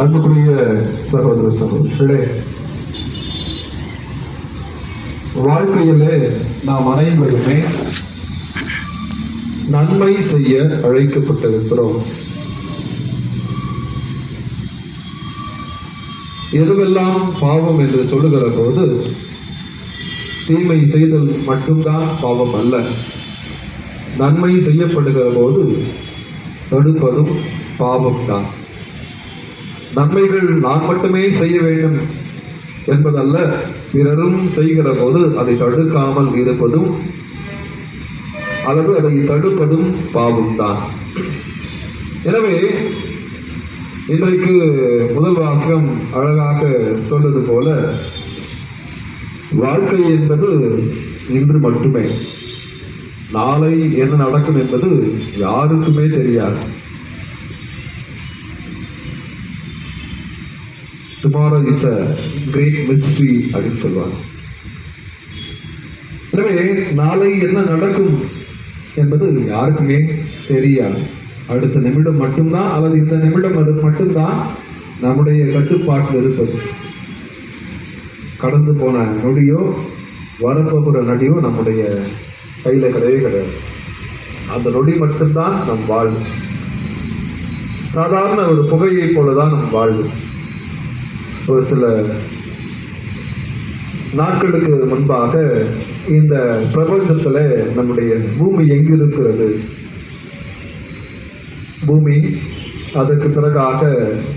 அன்புக்குரிய சகோதர சகோதரிகளே, வாழ்க்கையிலே நாம் அனைவருமே நன்மை செய்ய அழைக்கப்பட்டிருக்கிறோம். எதுவெல்லாம் பாவம் என்று சொல்லுகிற போது தீமை செய்தல் மட்டும்தான் பாவம் அல்ல. நன்மை செய்யப்படுகிற போது தடுப்பதும் பாவம்தான். நன்மைகள் நான் மட்டுமே செய்ய வேண்டும் என்பதல்ல, பிறரும் செய்கிற போது அதை தடுக்காமல் இருப்பதும் அல்லது அதை தடுப்பதும் பாவம்தான். எனவே இன்றைக்கு முதல் வாசகம் அழகாக சொல்வது போல, வாழ்க்கை என்பது இன்று மட்டுமே. நாளை என்ன நடக்கும் என்பது யாருக்குமே தெரியாது. Tomorrow is a great mystery அப்படின்னு சொல்வாங்க. எனவே நாளை என்ன நடக்கும் என்பது யாருக்குமே தெரியாது. அடுத்த நிமிடம் மட்டும்தான் அல்லது இந்த நிமிடம் அது மட்டும்தான் நம்முடைய கட்டுப்பாட்டில் இருப்பது. கடந்து போன நொடியோ வரப்போகிற நொடியோ நம்முடைய கையில கிடையவே கிடையாது. அந்த நொடி மட்டும்தான் நம் வாழ்வு. சாதாரண ஒரு புகையை போலதான் நம் வாழ்வு. ஒரு சில நாட்களுக்கு முன்பாக இந்த பிரபஞ்சத்துல நம்முடைய பூமி எங்கு இருக்கிறது, பூமி, அதற்கு பிறகாக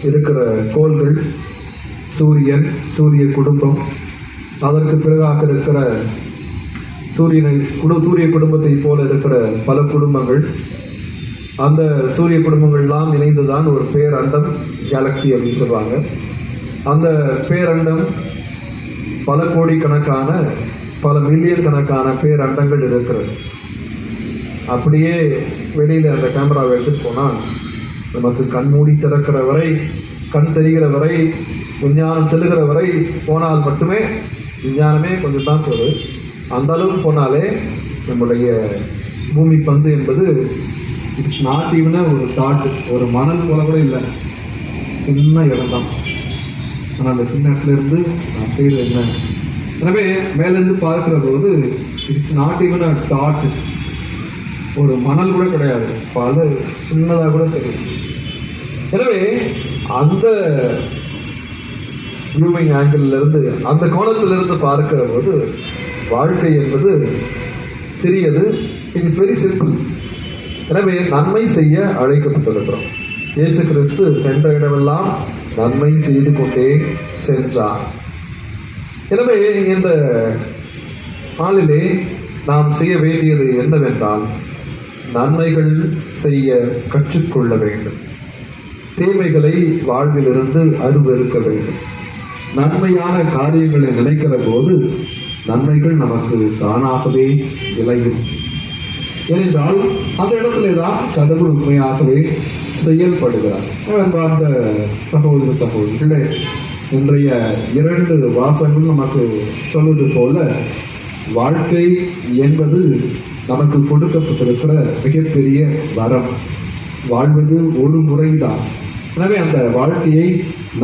இருக்கிற கோள்கள், சூரியன், சூரிய குடும்பம், அதற்கு பிறகாக இருக்கிற சூரிய குடும்பத்தை போல இருக்கிற பல குடும்பங்கள், அந்த சூரிய குடும்பங்கள்லாம் இணைந்துதான் ஒரு பேரண்டம், கேலக்சி அப்படின்னு சொல்றாங்க. அந்த பேரண்டம் பல கோடிக்கணக்கான, பல மில்லியன் கணக்கான பேரண்டங்கள் இருக்கிறது. அப்படியே வெளியில அந்த கேமராவை எடுத்துட்டு போனா நமக்கு கண் மூடி திறக்கிற வரை, கண் தெரிகிற வரை, விஞ்ஞானம் செல்லுகிற வரை போனால் மட்டுமே, விஞ்ஞானமே கொஞ்சம் தான் போகுது, அந்த அளவுக்கு போனாலே நம்முடைய பூமி பந்து என்பது இட்ஸ் நாட் ஈவன் ஒரு டாட், ஒரு மணல் போல கூட இல்லை, சின்ன இடம் தான். ஆனால் அந்த சின்ன இடத்துல இருந்து நான் செய்யறது என்ன? எனவே மேலிருந்து பார்க்கிற போது it's not even a dot, ஒரு மணல் கூட கிடையாது, பல சின்னதாக கூட தெரியும். எனவே அந்த வியூவிங் ஆங்கிள் இருந்து, அந்த கோணத்திலிருந்து பார்க்கிற போது வாழ்க்கை என்பது சிறியது. It is very simple. எனவே நன்மை செய்ய அழைக்கப்பட்டிருக்கிறோம். இயேசு கிறிஸ்து சென்ற இடமெல்லாம் நன்மை செய்து கொண்டே சென்றார். எனவே இந்த நாளிலே நாம் செய்ய வேண்டியது என்னவென்றால், நன்மைகள் செய்ய கற்றுக்கொள்ள வேண்டும். தீமைகளை வாழ்விலிருந்து அருவருக்க வேண்டும். நன்மையான காரியங்களை நினைக்கிற போது நன்மைகள் நமக்கு தானாகவே விளையும். ஏனென்றால் அந்த இடத்திலே தான் கடவுள் உண்மையாகவே செயல்படுகிறார். அந்த சகோதர சகோதரிகளே, இன்றைய 2 வாசகங்கள் நமக்கு சொல்வது போல, வாழ்க்கை என்பது நமக்கு கொடுக்கப்பட்டிருக்கிற மிகப்பெரிய வரம். வாழ்வது ஒரு முறைதான். எனவே அந்த வாழ்க்கையை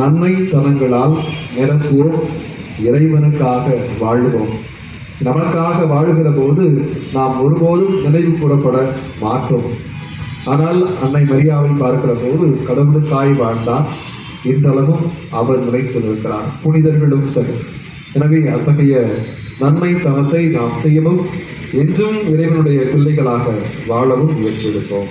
நன்மை தனங்களால் நிரப்புவோம். இறைவனுக்காக வாழுவோம். நமக்காக வாழுகிற போது நாம் ஒருபோதும் நினைவு கூறப்பட மாட்டோம். ஆனால் அன்னை மரியாவை பார்க்கிற போது கடவுளுக்காய் வாழ்ந்தார், இன்றளவும் அவர் நினைத்து நிற்கிறார், புனிதர்களும் சரி. எனவே அத்தகைய நன்மை தனத்தை நாம் செய்யவும், என்றும் இறைவனுடைய பிள்ளைகளாக வாழவும் முயற்சி எடுப்போம்.